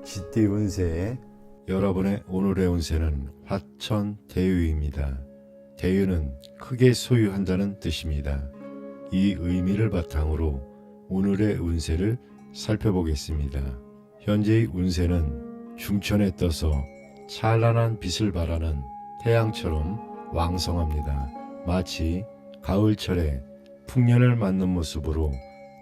쥐띠 운세. 여러분의 오늘의 운세는 화천 대유입니다. 대유는 크게 소유한다는 뜻입니다. 이 의미를 바탕으로 오늘의 운세를 살펴보겠습니다. 현재의 운세는 중천에 떠서 찬란한 빛을 발하는 태양처럼 왕성합니다. 마치 가을철에 풍년을 맞는 모습으로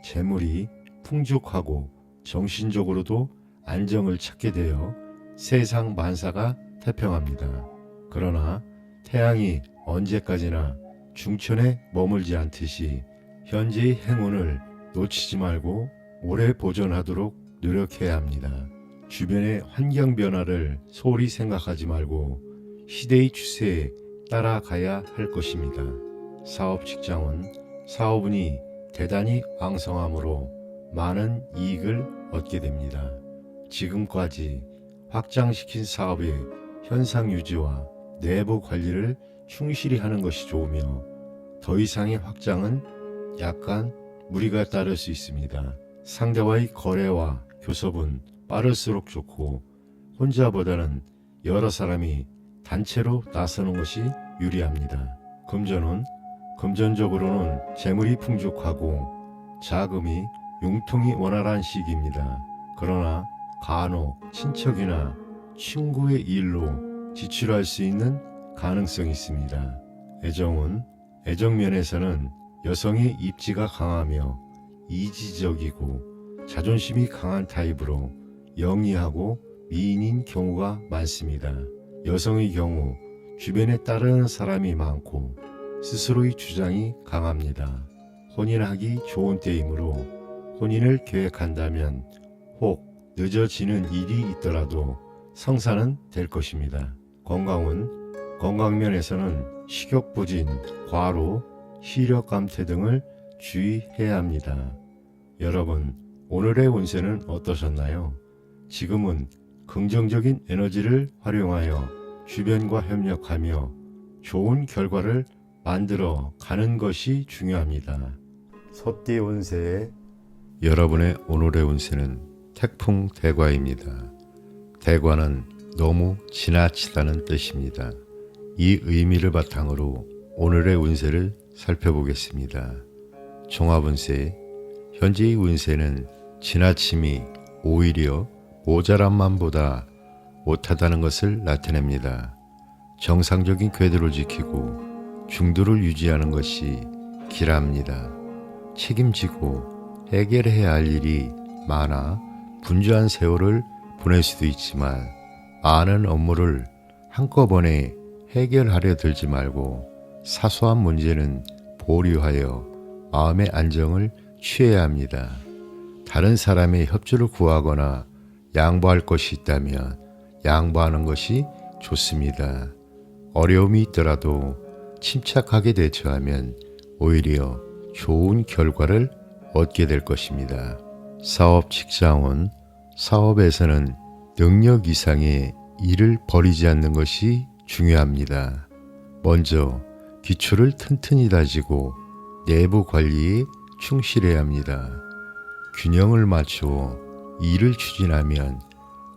재물이 풍족하고 정신적으로도 안정을 찾게 되어 세상 만사가 태평합니다. 그러나 태양이 언제까지나 중천에 머물지 않듯이 현재의 행운을 놓치지 말고 오래 보존하도록 노력해야 합니다. 주변의 환경 변화를 소홀히 생각하지 말고 시대의 추세에 따라가야 할 것입니다. 사업 직장은 사업운이 대단히 왕성하므로 많은 이익을 얻게 됩니다. 지금까지 확장시킨 사업의 현상 유지와 내부 관리를 충실히 하는 것이 좋으며 더 이상의 확장은 약간 무리가 따를 수 있습니다. 상대와의 거래와 교섭은 빠를수록 좋고 혼자보다는 여러 사람이 단체로 나서는 것이 유리합니다. 금전은 금전적으로는 재물이 풍족하고 자금이 융통이 원활한 시기입니다. 그러나 간혹 친척이나 친구의 일로 지출할 수 있는 가능성이 있습니다. 애정은 애정면에서는 여성의 입지가 강하며 이지적이고 자존심이 강한 타입으로 영리하고 미인인 경우가 많습니다. 여성의 경우 주변에 따르는 사람이 많고 스스로의 주장이 강합니다. 혼인하기 좋은 때이므로 혼인을 계획한다면 혹 늦어지는 일이 있더라도 성사는 될 것입니다. 건강은 건강면에서는 식욕부진, 과로, 시력감퇴 등을 주의해야 합니다. 여러분, 오늘의 운세는 어떠셨나요? 지금은 긍정적인 에너지를 활용하여 주변과 협력하며 좋은 결과를 만들어 가는 것이 중요합니다. 소띠 운세. 여러분의 오늘의 운세는 태풍 대과입니다. 대과는 너무 지나치다는 뜻입니다. 이 의미를 바탕으로 오늘의 운세를 살펴보겠습니다. 종합운세. 현재의 운세는 지나침이 오히려 모자란만보다 못하다는 것을 나타냅니다. 정상적인 궤도를 지키고 중도를 유지하는 것이 길합니다. 책임지고 해결해야 할 일이 많아 분주한 세월을 보낼 수도 있지만 많은 업무를 한꺼번에 해결하려 들지 말고 사소한 문제는 보류하여 마음의 안정을 취해야 합니다. 다른 사람의 협조를 구하거나 양보할 것이 있다면 양보하는 것이 좋습니다. 어려움이 있더라도 침착하게 대처하면 오히려 좋은 결과를 얻게 될 것입니다. 사업 직장은 사업에서는 능력 이상의 일을 벌이지 않는 것이 중요합니다. 먼저 기초를 튼튼히 다지고 내부 관리에 충실해야 합니다. 균형을 맞추어 일을 추진하면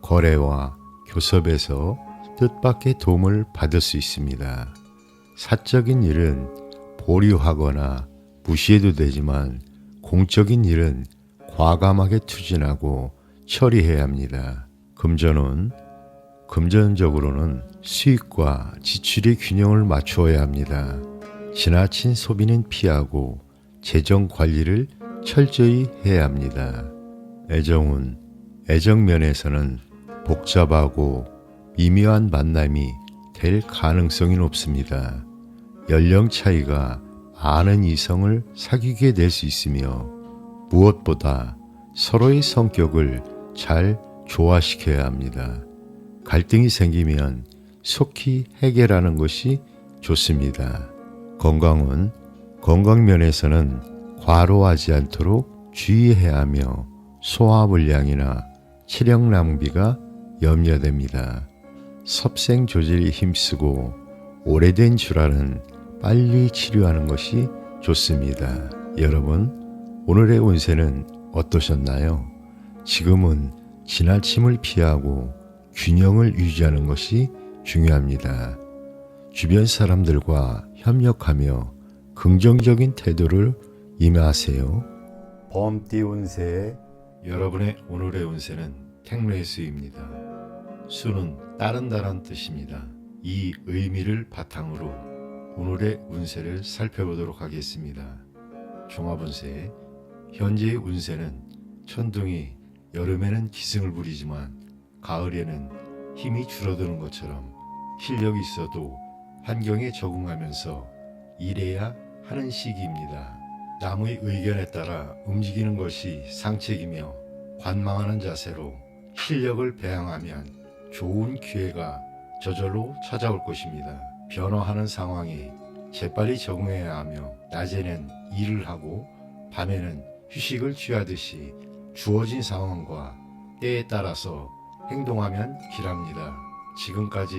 거래와 교섭에서 뜻밖의 도움을 받을 수 있습니다. 사적인 일은 보류하거나 무시해도 되지만 공적인 일은 과감하게 추진하고 처리해야 합니다. 금전은 금전적으로는 수익과 지출의 균형을 맞추어야 합니다. 지나친 소비는 피하고 재정 관리를 철저히 해야 합니다. 애정은 애정면에서는 복잡하고 미묘한 만남이 될 가능성이 높습니다. 연령 차이가 많은 이성을 사귀게 될 수 있으며 무엇보다 서로의 성격을 잘 조화시켜야 합니다. 갈등이 생기면 속히 해결하는 것이 좋습니다. 건강은 건강면에서는 과로하지 않도록 주의해야 하며 소화불량이나 체력 낭비가 염려됩니다. 섭생 조절에 힘쓰고 오래된 질환은 빨리 치료하는 것이 좋습니다. 여러분, 오늘의 운세는 어떠셨나요? 지금은 지나침을 피하고 균형을 유지하는 것이 중요합니다. 주변 사람들과 협력하며 긍정적인 태도를 임하세요. 범띠 운세 여러분의 오늘의 운세는 택매수입니다. 수는 따른다란 뜻입니다. 이 의미를 바탕으로 오늘의 운세를 살펴보도록 하겠습니다. 종합운세, 현재의 운세는 천둥이 여름에는 기승을 부리지만 가을에는 힘이 줄어드는 것처럼 실력이 있어도 환경에 적응하면서 일해야 하는 시기입니다. 남의 의견에 따라 움직이는 것이 상책이며 관망하는 자세로 실력을 배양하면 좋은 기회가 저절로 찾아올 것입니다. 변화하는 상황에 재빨리 적응해야 하며 낮에는 일을 하고 밤에는 휴식을 취하듯이 주어진 상황과 때에 따라서 행동하면 길합니다. 지금까지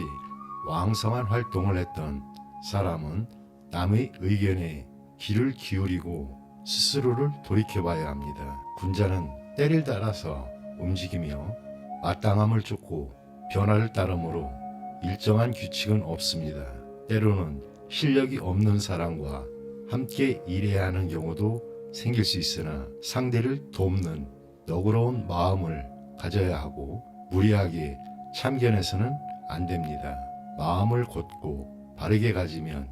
왕성한 활동을 했던 사람은 남의 의견에 귀를 기울이고 스스로를 돌이켜봐야 합니다. 군자는 때를 따라서 움직이며 마땅함을 쫓고 변화를 따르므로 일정한 규칙은 없습니다. 때로는 실력이 없는 사람과 함께 일해야 하는 경우도 생길 수 있으나 상대를 돕는 너그러운 마음을 가져야 하고 무리하게 참견해서는 안 됩니다. 마음을 곧고 바르게 가지면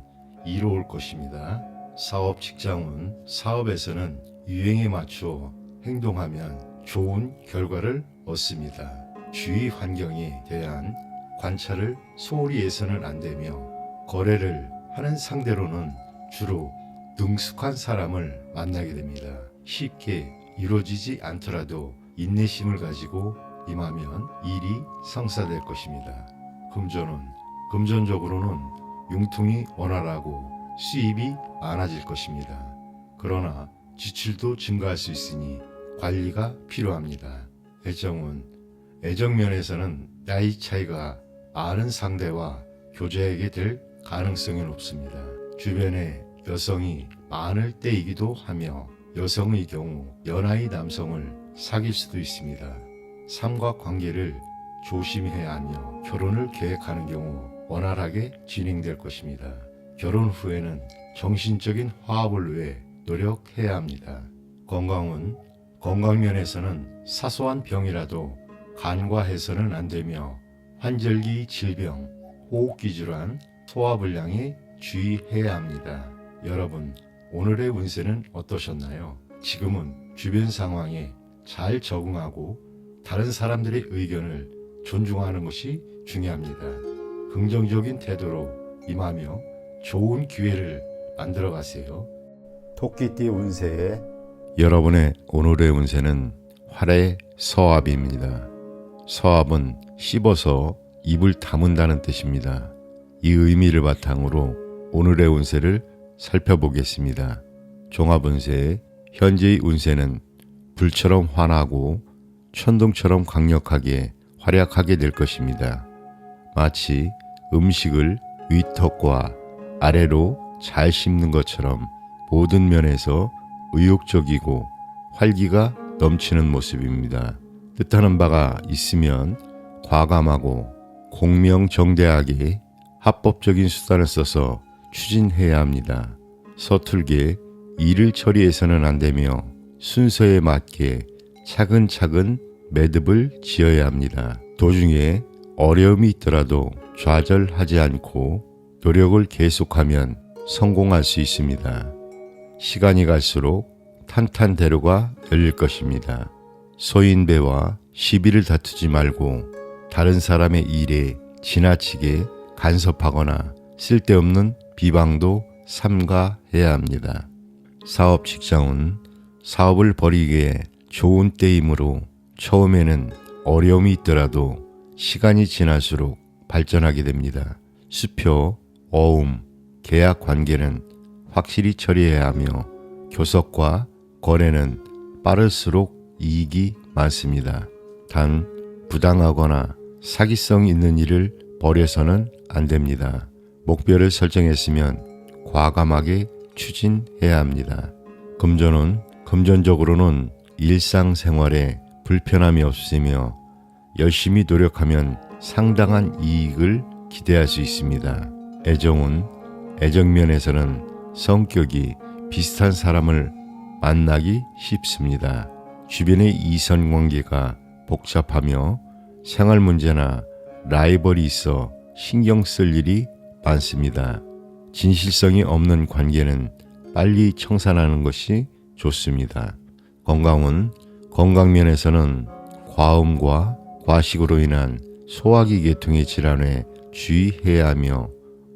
이로울 것입니다. 사업 직장운, 사업에서는 유행에 맞추어 행동하면 좋은 결과를 얻습니다. 주위 환경에 대한 관찰을 소홀히 해서는 안 되며 거래를 하는 상대로는 주로 능숙한 사람을 만나게 됩니다. 쉽게 이루어지지 않더라도 인내심을 가지고 임하면 일이 성사될 것입니다. 금전은 금전적으로는 융통이 원활하고 수입이 많아질 것입니다. 그러나 지출도 증가할 수 있으니 관리가 필요합니다. 애정은 애정면에서는 나이 차이가 많은 상대와 교제하게 될 가능성이 높습니다. 주변에 여성이 많을 때이기도 하며 여성의 경우 연하의 남성을 사귈 수도 있습니다. 삼각관계를 조심해야 하며 결혼을 계획하는 경우 원활하게 진행될 것입니다. 결혼 후에는 정신적인 화합을 위해 노력해야 합니다. 건강은 건강면에서는 사소한 병이라도 간과해서는 안 되며 환절기 질병, 호흡기 질환, 소화불량에 주의해야 합니다. 여러분, 오늘의 운세는 어떠셨나요? 지금은 주변 상황에 잘 적응하고 다른 사람들의 의견을 존중하는 것이 중요합니다. 긍정적인 태도로 임하며 좋은 기회를 만들어 가세요. 토끼띠 운세 여러분의 오늘의 운세는 활의 서합입니다. 서합은 씹어서 입을 다문다는 뜻입니다. 이 의미를 바탕으로 오늘의 운세를 살펴보겠습니다. 종합운세, 현재의 운세는 불처럼 환하고 천둥처럼 강력하게 활약하게 될 것입니다. 마치 음식을 위턱과 아래로 잘 씹는 것처럼 모든 면에서 의욕적이고 활기가 넘치는 모습입니다. 뜻하는 바가 있으면 과감하고 공명정대하게 합법적인 수단을 써서 추진해야 합니다. 서툴게 일을 처리해서는 안 되며 순서에 맞게 차근차근 매듭을 지어야 합니다. 도중에 어려움이 있더라도 좌절하지 않고 노력을 계속하면 성공할 수 있습니다. 시간이 갈수록 탄탄대로가 열릴 것입니다. 소인배와 시비를 다투지 말고 다른 사람의 일에 지나치게 간섭하거나 쓸데없는 비방도 삼가해야 합니다. 사업 직장은 사업을 벌이기에 좋은 때이므로 처음에는 어려움이 있더라도 시간이 지날수록 발전하게 됩니다. 수표, 어음, 계약 관계는 확실히 처리해야 하며 교섭과 거래는 빠를수록 이익이 많습니다. 단 부당하거나 사기성 있는 일을 벌여서는 안 됩니다. 목표를 설정했으면 과감하게 추진해야 합니다. 금전은 금전적으로는 일상생활에 불편함이 없으며 열심히 노력하면 상당한 이익을 기대할 수 있습니다. 애정은 애정면에서는 성격이 비슷한 사람을 만나기 쉽습니다. 주변의 이성관계가 복잡하며 생활 문제나 라이벌이 있어 신경 쓸 일이 많습니다. 진실성이 없는 관계는 빨리 청산하는 것이 좋습니다. 건강은 건강면에서는 과음과 과식으로 인한 소화기 계통의 질환에 주의해야 하며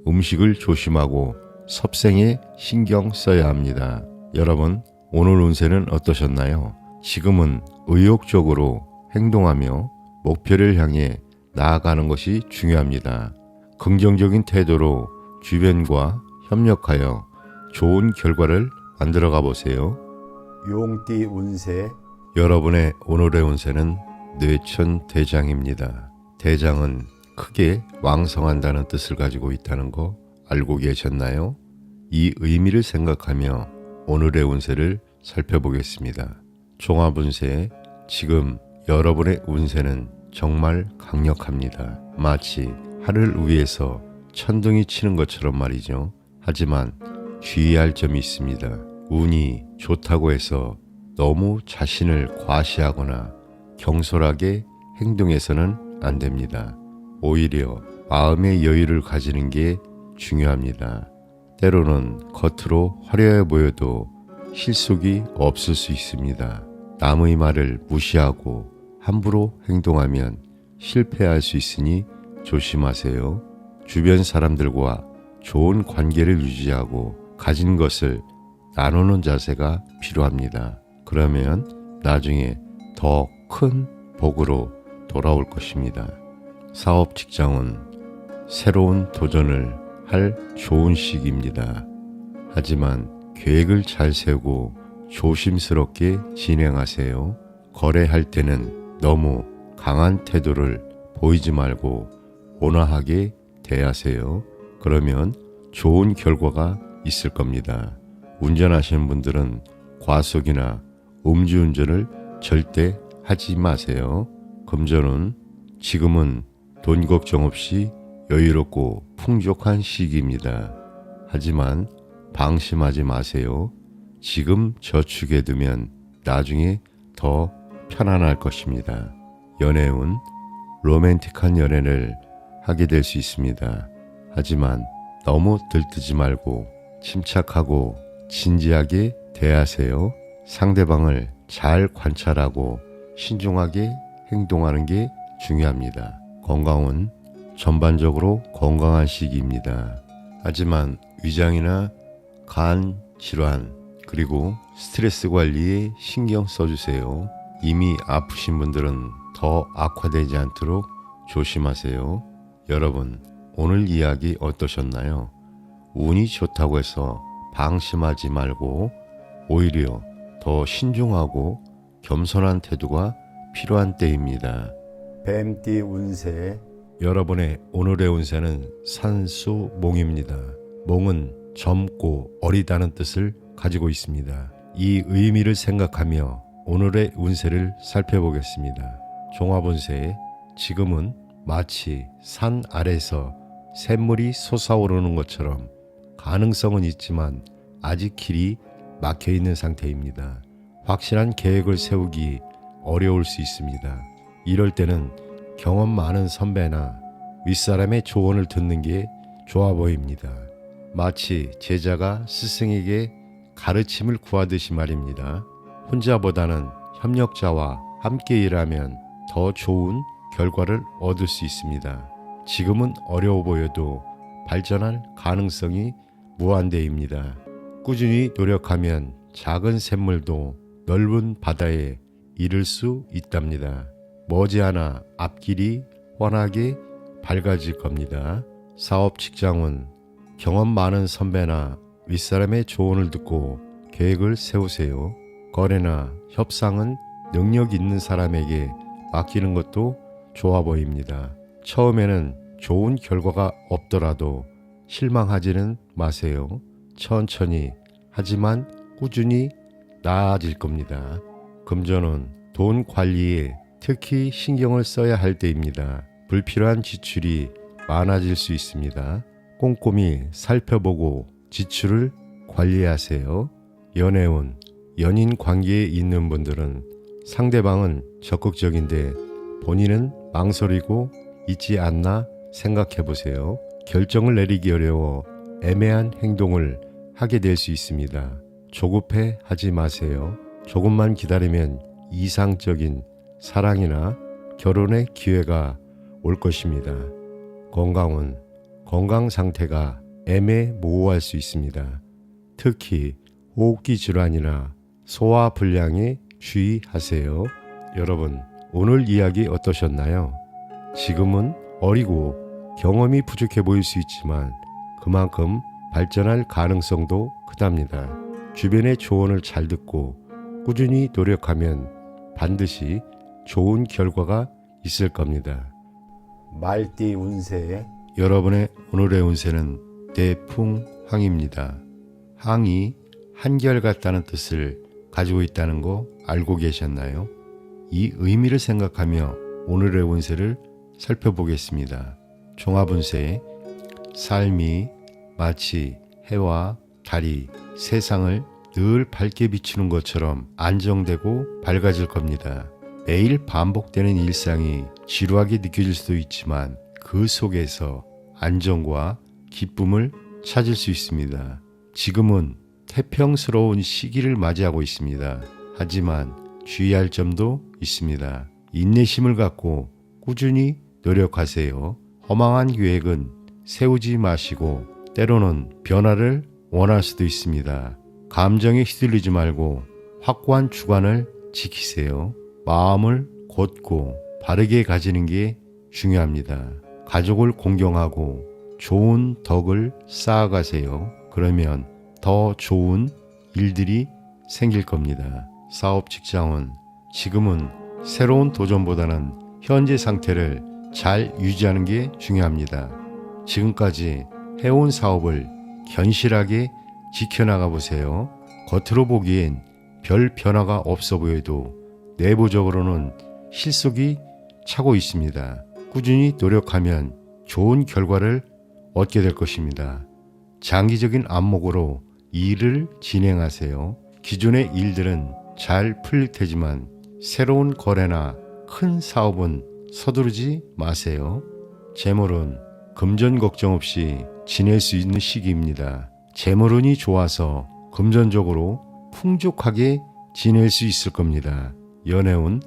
음식을 조심하고 섭생에 신경 써야 합니다. 여러분, 오늘 운세는 어떠셨나요? 지금은 의욕적으로 행동하며 목표를 향해 나아가는 것이 중요합니다. 긍정적인 태도로 주변과 협력하여 좋은 결과를 만들어가 보세요. 용띠 운세 여러분의 오늘의 운세는 뇌천 대장입니다. 대장은 크게 왕성한다는 뜻을 가지고 있다는 거 알고 계셨나요? 이 의미를 생각하며 오늘의 운세를 살펴보겠습니다. 종합운세, 지금 여러분의 운세는 정말 강력합니다. 마치 하늘 위에서 천둥이 치는 것처럼 말이죠. 하지만 주의할 점이 있습니다. 운이 좋다고 해서 너무 자신을 과시하거나 경솔하게 행동해서는 안 됩니다. 오히려 마음의 여유를 가지는 게 중요합니다. 때로는 겉으로 화려해 보여도 실속이 없을 수 있습니다. 남의 말을 무시하고 함부로 행동하면 실패할 수 있으니 조심하세요. 주변 사람들과 좋은 관계를 유지하고 가진 것을 나누는 자세가 필요합니다. 그러면 나중에 더 큰 복으로 돌아올 것입니다. 사업 직장은 새로운 도전을 할 좋은 시기입니다. 하지만 계획을 잘 세우고 조심스럽게 진행하세요. 거래할 때는 너무 강한 태도를 보이지 말고 온화하게 대하세요. 그러면 좋은 결과가 있을 겁니다. 운전하시는 분들은 과속이나 음주운전을 절대 하지 마세요. 금전은 지금은 돈 걱정 없이 여유롭고 풍족한 시기입니다. 하지만 방심하지 마세요. 지금 저축해 두면 나중에 더 편안할 것입니다. 연애운, 로맨틱한 연애를 하게 될 수 있습니다. 하지만 너무 들뜨지 말고 침착하고 진지하게 대하세요. 상대방을 잘 관찰하고 신중하게 행동하는 게 중요합니다. 건강은 전반적으로 건강한 시기입니다. 하지만 위장이나 간 질환 그리고 스트레스 관리에 신경 써주세요. 이미 아프신 분들은 더 악화되지 않도록 조심하세요. 여러분, 오늘 이야기 어떠셨나요? 운이 좋다고 해서 방심하지 말고 오히려 더 신중하고 겸손한 태도가 필요한 때입니다. 뱀띠 운세 여러분의 오늘의 운세는 산수몽입니다. 몽은 젊고 어리다는 뜻을 가지고 있습니다. 이 의미를 생각하며 오늘의 운세를 살펴보겠습니다. 종합운세, 지금은 마치 산 아래서 샘물이 솟아오르는 것처럼 가능성은 있지만 아직 길이 막혀 있는 상태입니다. 확실한 계획을 세우기 어려울 수 있습니다. 이럴 때는 경험 많은 선배나 윗사람의 조언을 듣는 게 좋아 보입니다. 마치 제자가 스승에게 가르침을 구하듯이 말입니다. 혼자보다는 협력자와 함께 일하면 더 좋은 결과를 얻을 수 있습니다. 지금은 어려워 보여도 발전할 가능성이 무한대입니다. 꾸준히 노력하면 작은 샘물도 넓은 바다에 이를 수 있답니다. 머지않아 앞길이 훤하게 밝아질 겁니다. 사업 직장은 경험 많은 선배나 윗사람의 조언을 듣고 계획을 세우세요. 거래나 협상은 능력 있는 사람에게 맡기는 것도 좋아 보입니다. 처음에는 좋은 결과가 없더라도 실망하지는 마세요. 천천히 하지만 꾸준히 나아질 겁니다. 금전은 돈 관리에 특히 신경을 써야 할 때입니다. 불필요한 지출이 많아질 수 있습니다. 꼼꼼히 살펴보고 지출을 관리하세요. 연애운, 연인 관계에 있는 분들은 상대방은 적극적인데 본인은 망설이고 있지 않나 생각해 보세요. 결정을 내리기 어려워 애매한 행동을 하게 될 수 있습니다. 조급해 하지 마세요. 조금만 기다리면 이상적인 사랑이나 결혼의 기회가 올 것입니다. 건강은 건강 상태가 애매모호할 수 있습니다. 특히 호흡기 질환이나 소화 불량에 주의하세요. 여러분, 오늘 이야기 어떠셨나요? 지금은 어리고 경험이 부족해 보일 수 있지만 그만큼 발전할 가능성도 크답니다. 주변의 조언을 잘 듣고 꾸준히 노력하면 반드시 좋은 결과가 있을 겁니다. 말띠 운세, 여러분의 오늘의 운세는 대풍황입니다. 항이 한결같다는 뜻을 가지고 있다는 거 알고 계셨나요? 이 의미를 생각하며 오늘의 운세를 살펴보겠습니다. 종합운세, 삶이 마치 해와 달이 세상을 늘 밝게 비추는 것처럼 안정되고 밝아질 겁니다. 매일 반복되는 일상이 지루하게 느껴질 수도 있지만 그 속에서 안정과 기쁨을 찾을 수 있습니다. 지금은 태평스러운 시기를 맞이하고 있습니다. 하지만 주의할 점도 있습니다. 인내심을 갖고 꾸준히 노력하세요. 허망한 계획은 세우지 마시고 때로는 변화를 원할 수도 있습니다. 감정에 휘둘리지 말고 확고한 주관을 지키세요. 마음을 곧고 바르게 가지는 게 중요합니다. 가족을 공경하고 좋은 덕을 쌓아가세요. 그러면 더 좋은 일들이 생길 겁니다. 사업 직장은 지금은 새로운 도전보다는 현재 상태를 잘 유지하는 게 중요합니다. 지금까지 해온 사업을 견실하게 지켜나가 보세요. 겉으로 보기엔 별 변화가 없어 보여도 내부적으로는 실속이 차고 있습니다. 꾸준히 노력하면 좋은 결과를 얻게 될 것입니다. 장기적인 안목으로 일을 진행하세요. 기존의 일들은 잘 풀릴 테지만 새로운 거래나 큰 사업은 서두르지 마세요. 재물은 금전 걱정 없이 지낼 수 있는 시기입니다. 재물운이 좋아서 금전적으로 풍족하게 지낼 수 있을 겁니다. 연애운,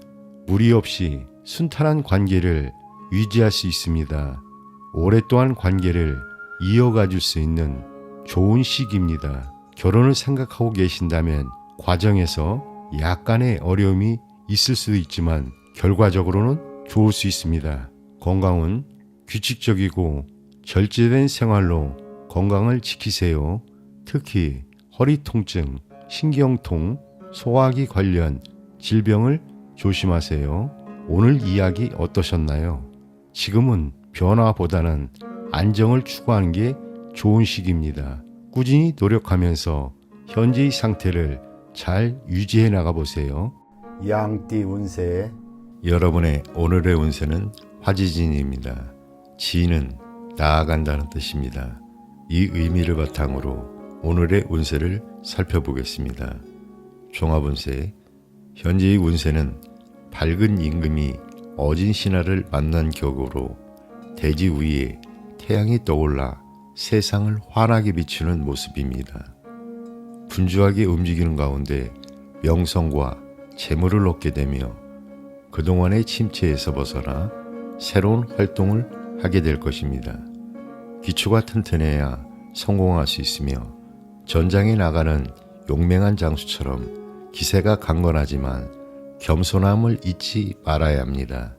무리 없이 순탄한 관계를 유지할 수 있습니다. 오랫동안 관계를 이어가 줄 수 있는 좋은 시기입니다. 결혼을 생각하고 계신다면 과정에서 약간의 어려움이 있을 수도 있지만 결과적으로는 좋을 수 있습니다. 건강은 규칙적이고 절제된 생활로 건강을 지키세요. 특히 허리 통증, 신경통, 소화기 관련 질병을 조심하세요. 오늘 이야기 어떠셨나요? 지금은 변화보다는 안정을 추구하는 게 좋은 시기입니다. 꾸준히 노력하면서 현재의 상태를 잘 유지해 나가보세요. 양띠 운세, 여러분의 오늘의 운세는 화지진입니다. 지는 나아간다는 뜻입니다. 이 의미를 바탕으로 오늘의 운세를 살펴보겠습니다. 종합운세, 현재의 운세는 밝은 임금이 어진 신하를 만난 격으로 대지 위에 태양이 떠올라 세상을 환하게 비추는 모습입니다. 분주하게 움직이는 가운데 명성과 재물을 얻게 되며 그동안의 침체에서 벗어나 새로운 활동을 하게 될 것입니다. 기초가 튼튼해야 성공할 수 있으며 전장에 나가는 용맹한 장수처럼 기세가 강건하지만 겸손함을 잊지 말아야 합니다.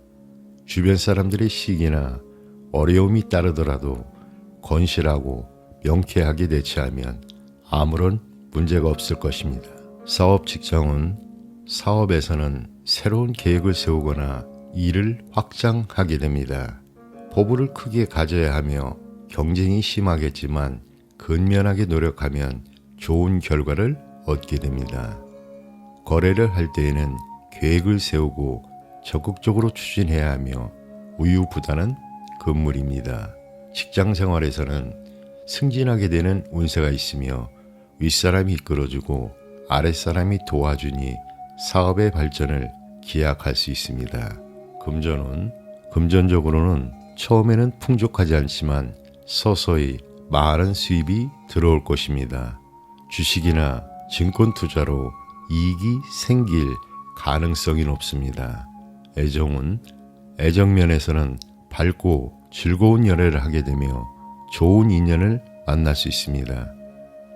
주변 사람들의 시기나 어려움이 따르더라도 건실하고 명쾌하게 대처하면 아무런 문제가 없을 것입니다. 사업 직장은 사업에서는 새로운 계획을 세우거나 일을 확장하게 됩니다. 포부를 크게 가져야 하며 경쟁이 심하겠지만 근면하게 노력하면 좋은 결과를 얻게 됩니다. 거래를 할 때에는 계획을 세우고 적극적으로 추진해야 하며 우유부단한 건물입니다. 직장 생활에서는 승진하게 되는 운세가 있으며 윗사람이 이끌어주고 아랫사람이 도와주니 사업의 발전을 기약할 수 있습니다. 금전적으로는 처음에는 풍족하지 않지만 서서히 많은 수입이 들어올 것입니다. 주식이나 증권 투자로 이익이 생길 가능성이 높습니다. 애정면에서는 밝고 즐거운 연애를 하게 되며 좋은 인연을 만날 수 있습니다.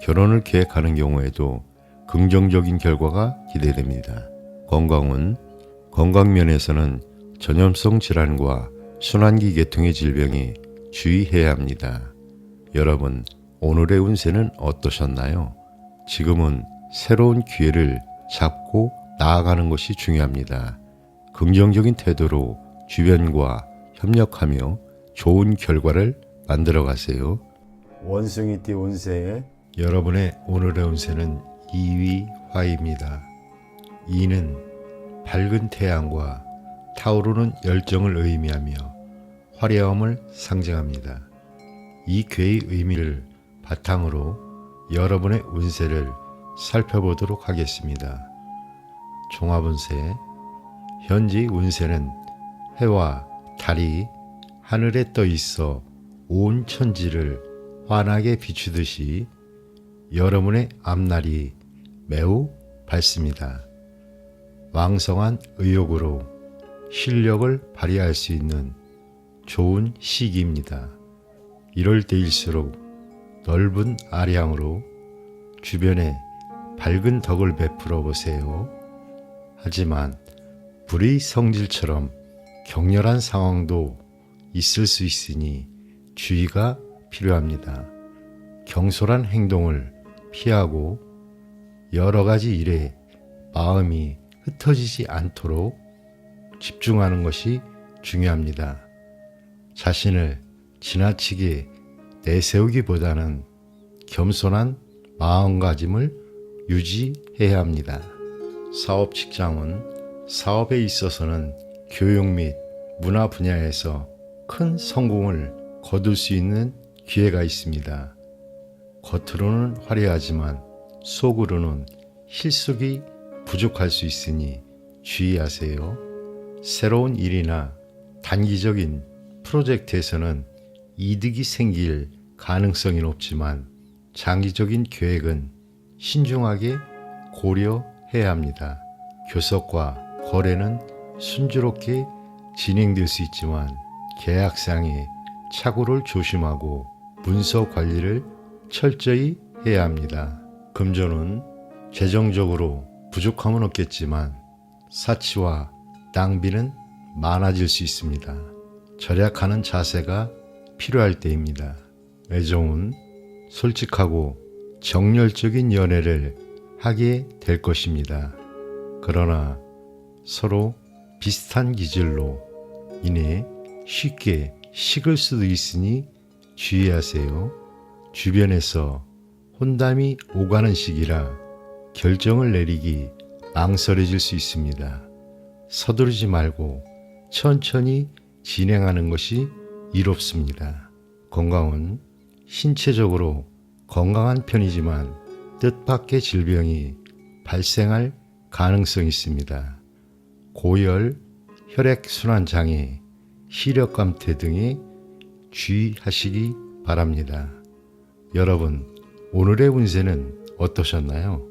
결혼을 계획하는 경우에도 긍정적인 결과가 기대됩니다. 건강면에서는 전염성 질환과 순환기 계통의 질병에 주의해야 합니다. 여러분, 오늘의 운세는 어떠셨나요? 지금은 새로운 기회를 잡고 나아가는 것이 중요합니다. 긍정적인 태도로 주변과 협력하며 좋은 결과를 만들어 가세요. 원숭이띠 운세 여러분의 오늘의 운세는 2위 화입니다. 2는 밝은 태양과 타오르는 열정을 의미하며 화려함을 상징합니다. 이 괴의 의미를 바탕으로 여러분의 운세를 살펴보도록 하겠습니다. 종합운세 현재 운세는 해와 달이 하늘에 떠 있어 온 천지를 환하게 비추듯이 여러분의 앞날이 매우 밝습니다. 왕성한 의욕으로 실력을 발휘할 수 있는 좋은 시기입니다. 이럴 때일수록 넓은 아량으로 주변에 밝은 덕을 베풀어 보세요. 하지만 불의 성질처럼 격렬한 상황도 있을 수 있으니 주의가 필요합니다. 경솔한 행동을 피하고 여러 가지 일에 마음이 흩어지지 않도록 집중하는 것이 중요합니다. 자신을 지나치게 내세우기보다는 겸손한 마음가짐을 유지해야 합니다. 사업 직장은 사업에 있어서는 교육 및 문화 분야에서 큰 성공을 거둘 수 있는 기회가 있습니다. 겉으로는 화려하지만 속으로는 실속이 부족할 수 있으니 주의하세요. 새로운 일이나 단기적인 프로젝트에서는 이득이 생길 가능성이 높지만 장기적인 계획은 신중하게 고려해야 합니다. 교섭과 거래는 순조롭게 진행될 수 있지만 계약상의 착오를 조심하고 문서 관리를 철저히 해야 합니다. 금전은 재정적으로 부족함은 없겠지만 사치와 낭비는 많아질 수 있습니다. 절약하는 자세가 필요할 때입니다. 애정은 솔직하고 정열적인 연애를 하게 될 것입니다. 그러나 서로 비슷한 기질로 인해 쉽게 식을 수도 있으니 주의하세요. 주변에서 혼담이 오가는 시기라 결정을 내리기 망설여질 수 있습니다. 서두르지 말고 천천히 진행하는 것이 이롭습니다. 건강은 신체적으로 건강한 편이지만 뜻밖의 질병이 발생할 가능성이 있습니다. 고열, 혈액순환 장애, 시력 감퇴 등에 주의하시기 바랍니다. 여러분, 오늘의 운세는 어떠셨나요?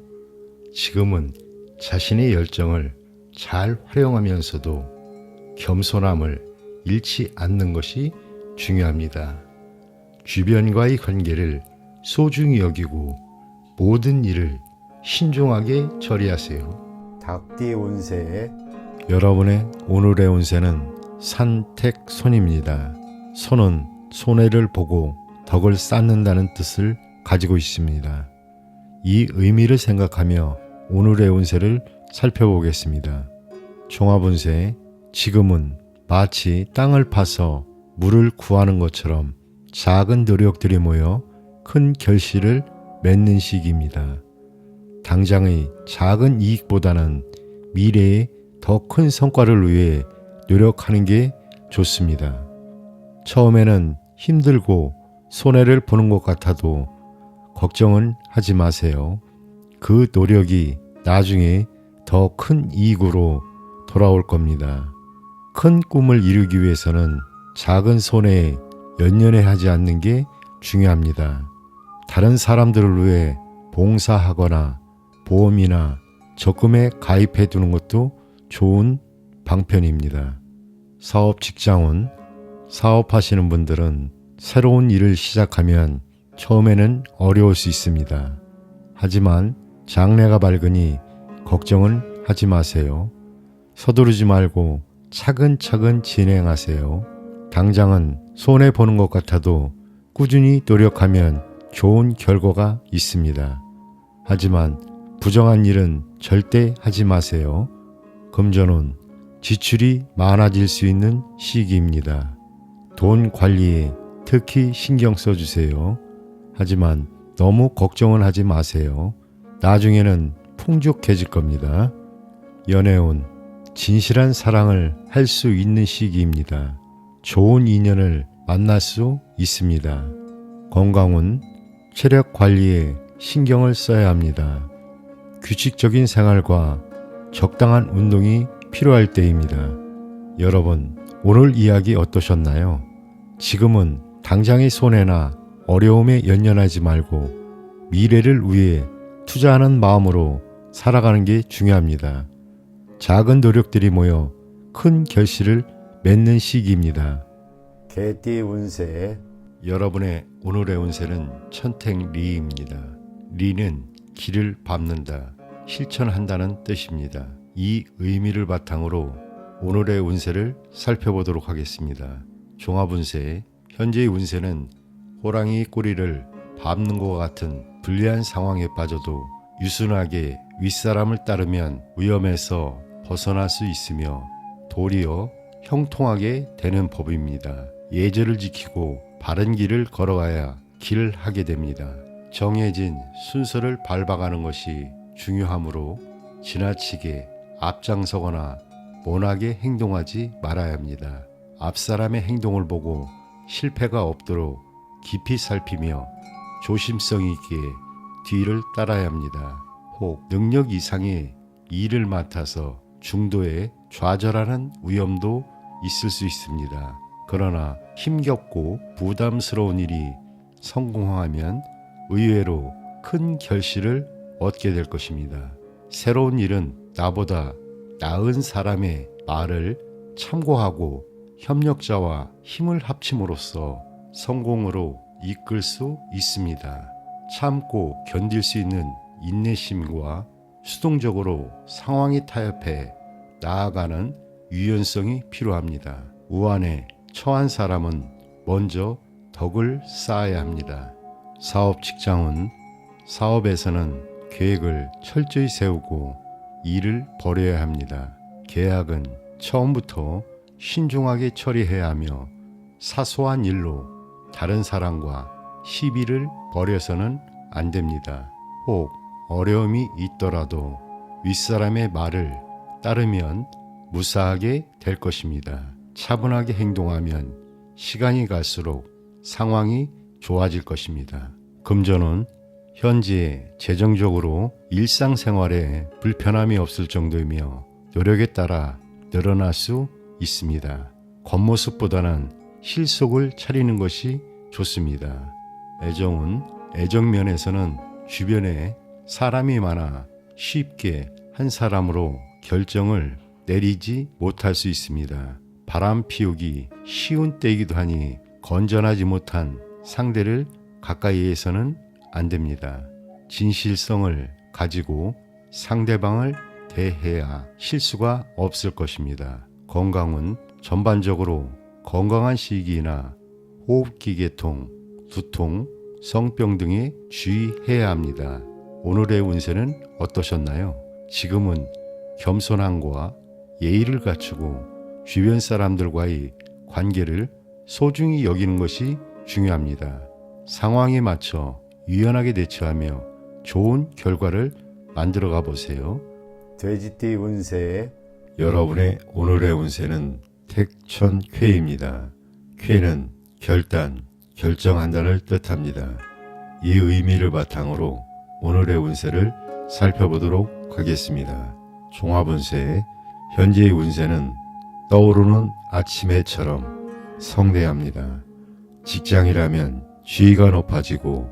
지금은 자신의 열정을 잘 활용하면서도 겸손함을 잃지 않는 것이 중요합니다. 주변과의 관계를 소중히 여기고 모든 일을 신중하게 처리하세요. 닭띠 운세 여러분의 오늘의 운세는 산택손입니다. 손은 손해를 보고 덕을 쌓는다는 뜻을 가지고 있습니다. 이 의미를 생각하며 오늘의 운세를 살펴보겠습니다. 종합운세 지금은 마치 땅을 파서 물을 구하는 것처럼 작은 노력들이 모여 큰 결실을 맺는 시기입니다. 당장의 작은 이익보다는 미래의 더 큰 성과를 위해 노력하는 게 좋습니다. 처음에는 힘들고 손해를 보는 것 같아도 걱정은 하지 마세요. 그 노력이 나중에 더 큰 이익으로 돌아올 겁니다. 큰 꿈을 이루기 위해서는 작은 손해에 연연해하지 않는 게 중요합니다. 다른 사람들을 위해 봉사하거나 보험이나 적금에 가입해 두는 것도 좋은 방편입니다. 사업 직장운, 사업하시는 분들은 새로운 일을 시작하면 처음에는 어려울 수 있습니다. 하지만 장래가 밝으니 걱정은 하지 마세요. 서두르지 말고 차근차근 진행하세요. 당장은 손해보는 것 같아도 꾸준히 노력하면 좋은 결과가 있습니다. 하지만 부정한 일은 절대 하지 마세요. 금전운, 지출이 많아질 수 있는 시기입니다. 돈 관리에 특히 신경 써주세요. 하지만 너무 걱정은 하지 마세요. 나중에는 풍족해질 겁니다. 연애운, 진실한 사랑을 할 수 있는 시기입니다. 좋은 인연을 만날 수 있습니다. 건강운, 체력 관리에 신경을 써야 합니다. 규칙적인 생활과 적당한 운동이 필요할 때입니다. 여러분, 오늘 이야기 어떠셨나요? 지금은 당장의 손해나 어려움에 연연하지 말고 미래를 위해 투자하는 마음으로 살아가는 게 중요합니다. 작은 노력들이 모여 큰 결실을 맺는 시기입니다. 개띠 운세, 여러분의 오늘의 운세는 천택리입니다. 리는 길을 밟는다, 실천한다는 뜻입니다. 이 의미를 바탕으로 오늘의 운세를 살펴보도록 하겠습니다. 종합운세, 현재의 운세는 호랑이 꼬리를 밟는 것과 같은 불리한 상황에 빠져도 유순하게 윗사람을 따르면 위험에서 벗어날 수 있으며 도리어 형통하게 되는 법입니다. 예절을 지키고 바른 길을 걸어가야 길을 하게 됩니다. 정해진 순서를 밟아가는 것이 중요하므로 지나치게 앞장서거나 모나게 행동하지 말아야 합니다. 앞사람의 행동을 보고 실패가 없도록 깊이 살피며 조심성 있게 뒤를 따라야 합니다. 혹 능력 이상의 일을 맡아서 중도에 좌절하는 위험도 있을 수 있습니다. 그러나 힘겹고 부담스러운 일이 성공하면 의외로 큰 결실을 얻게 될 것입니다. 새로운 일은 나보다 나은 사람의 말을 참고하고 협력자와 힘을 합침으로써 성공으로 이끌 수 있습니다. 참고 견딜 수 있는 인내심과 수동적으로 상황에 타협해 나아가는 유연성이 필요합니다. 우환에 처한 사람은 먼저 덕을 쌓아야 합니다. 사업 직장은 사업에서는 계획을 철저히 세우고 일을 벌여야 합니다. 계약은 처음부터 신중하게 처리해야 하며 사소한 일로 다른 사람과 시비를 벌여서는 안 됩니다. 혹 어려움이 있더라도 윗사람의 말을 따르면 무사하게 될 것입니다. 차분하게 행동하면 시간이 갈수록 상황이 좋아질 것입니다. 금전은 현재 재정적으로 일상생활에 불편함이 없을 정도이며 노력에 따라 늘어날 수 있습니다. 겉모습보다는 실속을 차리는 것이 좋습니다. 애정은 애정면에서는 주변에 사람이 많아 쉽게 한 사람으로 결정을 내리지 못할 수 있습니다. 바람 피우기 쉬운 때이기도 하니 건전하지 못한 상대를 가까이에서는 안 됩니다. 진실성을 가지고 상대방을 대해야 실수가 없을 것입니다. 건강은 전반적으로 건강한 시기나 호흡기 계통, 두통, 성병 등에 주의해야 합니다. 오늘의 운세는 어떠셨나요? 지금은 겸손함과 예의를 갖추고 주변 사람들과의 관계를 소중히 여기는 것이 중요합니다. 상황에 맞춰 유연하게 대처하며 좋은 결과를 만들어가 보세요. 돼지띠 운세, 여러분의 오늘의 운세는 택천쾌입니다. 쾌는 결단, 결정한다를 뜻합니다. 이 의미를 바탕으로 오늘의 운세를 살펴보도록 하겠습니다. 종합운세, 현재의 운세는 떠오르는 아침 해처럼 성대합니다. 직장이라면 지위가 높아지고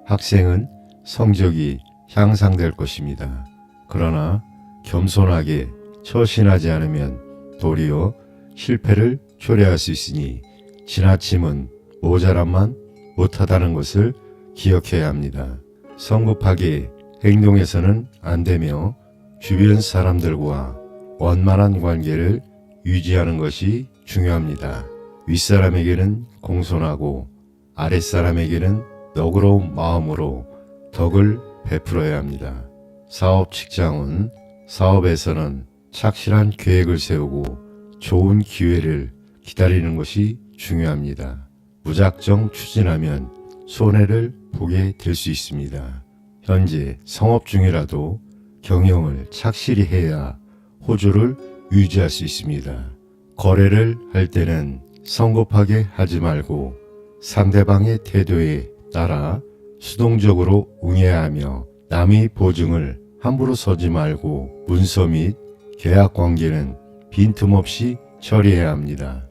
학생은 성적이 향상될 것입니다. 그러나 겸손하게 처신하지 않으면 도리어 실패를 초래할 수 있으니 지나침은 모자람만 못하다는 것을 기억해야 합니다. 성급하게 행동해서는 안 되며 주변 사람들과 원만한 관계를 유지하는 것이 중요합니다. 윗사람에게는 공손하고 아랫사람에게는 너그러운 마음으로 덕을 베풀어야 합니다. 사업 직장은 사업에서는 착실한 계획을 세우고 좋은 기회를 기다리는 것이 중요합니다. 무작정 추진하면 손해를 보게 될 수 있습니다. 현재 성업 중이라도 경영을 착실히 해야 호조를 유지할 수 있습니다. 거래를 할 때는 성급하게 하지 말고 상대방의 태도에 따라 수동적으로 응해야 하며 남의 보증을 함부로 서지 말고 문서 및 계약 관계는 빈틈없이 처리해야 합니다.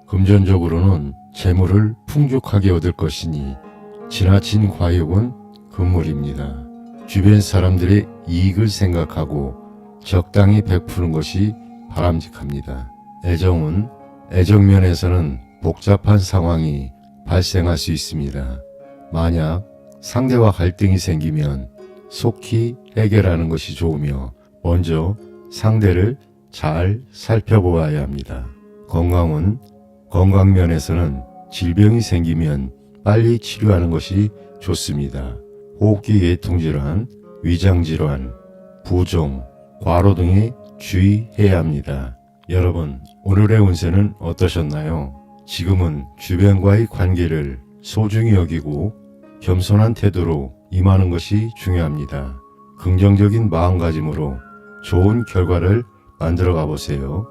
금전적으로는 재물을 풍족하게 얻을 것이니 지나친 과욕은 금물입니다. 주변 사람들의 이익을 생각하고 적당히 베푸는 것이 바람직합니다. 애정면에서는 복잡한 상황이 발생할 수 있습니다. 만약 상대와 갈등이 생기면 속히 해결하는 것이 좋으며 먼저 상대를 잘 살펴보아야 합니다. 건강면에서는 질병이 생기면 빨리 치료하는 것이 좋습니다. 호흡기 계통질환, 위장질환, 부종, 과로 등에 주의해야 합니다. 여러분, 오늘의 운세는 어떠셨나요? 지금은 주변과의 관계를 소중히 여기고 겸손한 태도로 임하는 것이 중요합니다. 긍정적인 마음가짐으로 좋은 결과를 만들어 가보세요.